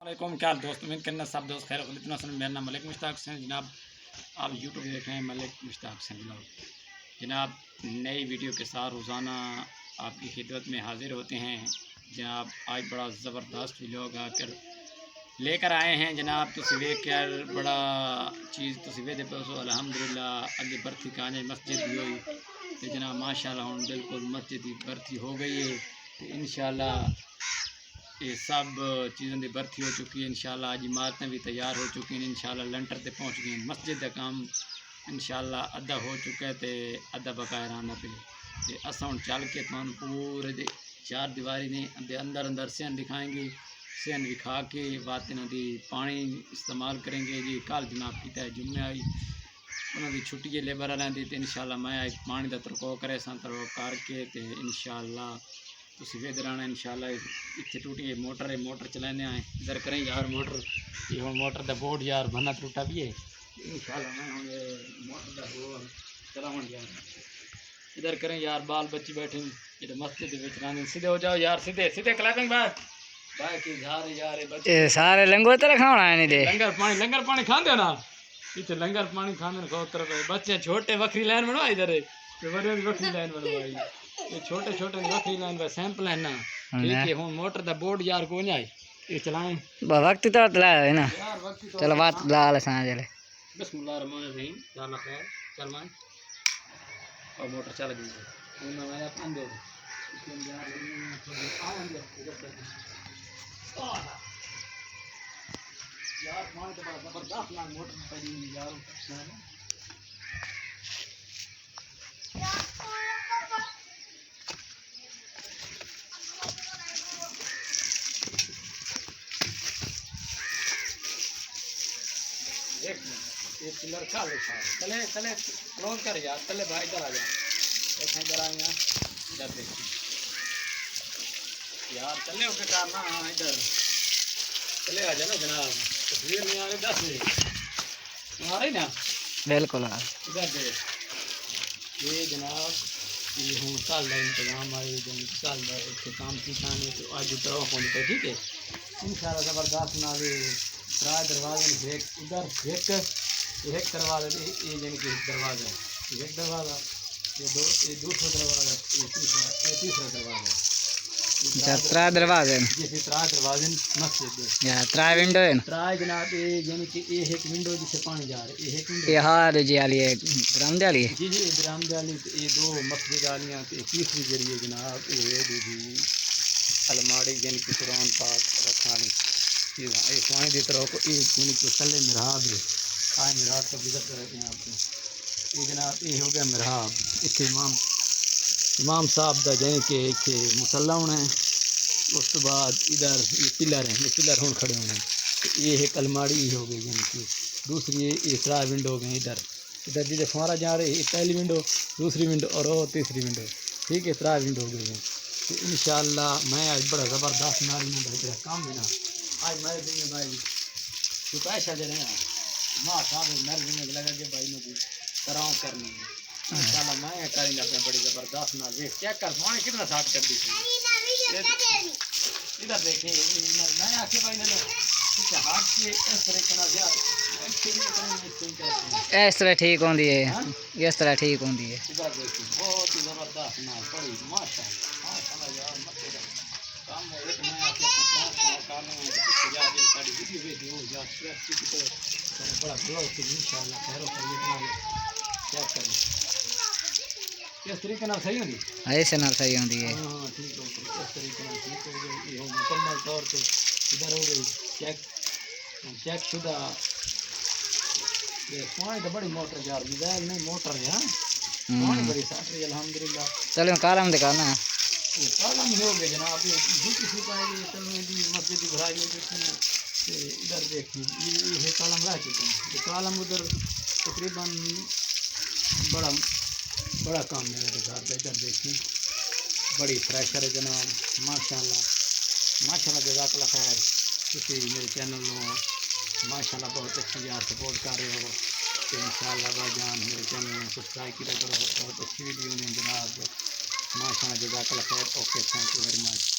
वालेकुम, क्या हाल दोस्त। उम्मीद करना सब दोस्त खैर इतना सन। मेरा नाम मलिक मुश्ताक हुसैन जनाब। आप यूट्यूब देख रहे हैं मलिक मुश्ताक हुसैन जनाब। नई वीडियो के साथ रोज़ाना आपकी खिदमत में हाजिर होते हैं जनाब। आज बड़ा ज़बरदस्त व्लॉग आकर लेकर आए हैं जनाब। तो वेख कर बड़ा चीज़ तो वे अलहमदुलिल्लाह अगे बरती काने मस्जिद भी हुई तो जनाब माशाल्लाह हम बिल्कुल मस्जिद की बरती हो गई है। तो इंशाल्लाह ये सब चीज़ों की बरती हो चुकी है। इंशाल्लाह आज इमारतें भी तैयार हो चुकी हैं। इंशाल्लाह लंटर ते पहुँच गए। मस्जिद का काम इंशाल्लाह अद्धा हो चुका है तो अद्धा बकाया रहना पे। तो अस हम चल के तुम पूरे चार दीवारी ने अंदर अंदर सहन दिखाएंगे। सहन दिखा के बात इन्हों की पानी इस्तेमाल करेंगे जी। कल जनाब की है जुम्मे आई उन्होंने छुट्टी है लेबर वालों की। तो इंशाल्लाह मैं एक पानी का तरको करे तरको करके तो इंशाल्लाह तुम इधर आना। इंशाल्लाह इतने टूटी मोटर है, मोटर चलाने आए इधर करें यार। मोटर ये हम मोटर का बोर्ड यार बना टूटा भी है। इंशाल्लाह मैं हम मोटर का बोर्ड चलावन गया इधर करें यार। बाल बच्चे बैठे ये मस्जिद रहने। सीधे हो जाओ यार, सीधे सीधे क्लैपिंग बाय बाय की जा रहे यार बच्चे सारे लंगोर तरह खाना है नहीं दे। लंगर पानी खाते ना इतने लंगर पानी खाने को तरफ बच्चे छोटे बकरी लाइन बनवा इधर बड़े बकरी लाइन बनवाई। ये छोटे छोटे बकरी लाइन पर सैंपल है ना। ठीक है हूँ मोटर का बोर्ड यार को नहीं ये चलाएं वक्त तो लाया है ना यार। वक्त तो चलो बात लाल सा चले। बिस्मिल्लाह रहमान रहीम। चल खैर चल मान और मोटर चल गई मैं अंदर यार पानी तो बड़ा जबरदस्त ना मोटर पड़ी यार। एक पिलर का तले तले क्लोज कर यार। तले भाई इधर आ जा एक इधर आ यहाँ इधर देख यार। तले होके करना इधर चले आ जाना जनाब। तस्वीर नहीं आ रही 10 मिनट आ रही ना बिल्कुल इधर दे ये जनाब। ये हूँ कल का इंतजाम आए कल इतने काम सिखाने तो आज तरह होने पर ठीक है इंशाल्लाह ज़बरदस्त ना त्रा दरवाजे उधर एक करवा दे। ये यानी कि दरवाज़ा एक दरवाज़ा ये दूसरा दरवाज़ा ये तीसरा दरवाज़ा। त्रा दरवाजे जैसे त्रा दरवाजे मस्जिद या त्रा विंडो है त्रा जनाब। ये यानी कि ये एक विंडो जिसे पानी जा रहा है। एक विंडो ये हार जी वाली है बरामदे वाली है जी जी बरामदे वाली। ये दो मस्जिद वालियाँ तीसरी जरिए जनाब ये दूसरी अलमारी यानी कि कुरान पाक रखने वाली चीज़ ये पानी की तरह को यानी कि थले मिराब है। आए मिराब का जिक्र करते हैं आपको। ये जनाब ये हो गया मिराब। इतने इमाम साहब का यानी कि इतने मुसल्ला होना है। उस तो बाद इधर ये पिलर हैं ये पिलर हूँ खड़े होने। तो ये एक अलमारी हो गई यानी कि दूसरी ये त्रा विंडो हो गई। इधर इधर जिधर फुहारा जा रहे हैं पहली विंडो दूसरी विंडो और तीसरी विंडो ठीक है त्रा विंडो हो गई हैं। तो इंशाल्लाह मैं आज बड़ा ज़बरदस्त नारी में भाई तेरा काम देना आज मेरे दिन में भाई तू पैसा दे रहे हैं माँ साहब मेरे दिन में लगा के भाई मुझे कराओ करनी है इंशाल्लाह मैं करेंगे अपने बड़ी ज़बरदस्त ना देख चेक कर पानी कितना साफ कर दी इधर देखिए मैं आके भाई ने हाथ से इस तरह का इस तरह ठीक होती है इस तरह ठीक होती है। इधर देखिए बहुत ही ज़बरदस्त ना बड़ी माशाल्लाह यार मत काम है एक मैं आके काम में साड़ी वीडियो भेजो यार तो बड़ा ब्लॉग से इंशाल्लाह खैर चेक करें किस तरीके ना सही होगी ऐसे ना सही होती है। हाँ ठीक है इस तरीके ना ठीक हो गई ये मुकम्मल तौर पे इधर हो गई चेक शुदा। ये पानी तो बड़ी मोटर यार मिजाइल नहीं मोटर है पानी बड़ी साफ रही अल्हम्दुलिल्लाह। चलो कालम दिखाना ये कालम हो गए जनाब। ये दूसरी सुपाई की मस्जिद की भराई हो चुकी है। इधर देखिए ये कालम रह चुके हैं। ये कालम उधर तकरीबन बड़ा काम है मेरे घर पे। इधर देखिए बड़ी फ्रेशर है जनाब माशाल्लाह माशाल्लाह जज़ाकल्लाह खैर। तुसी मेरे चैनल में माशाल्लाह बहुत अच्छी यार सपोर्ट कर रहे हो। तो इंशाल्लाह भाईजान मेरे चैनल में सब्सक्राइब किया करो। बहुत अच्छी वीडियो ने जनाब माशाल्लाह जज़ाकल्लाह खैर। Okay thank you very much.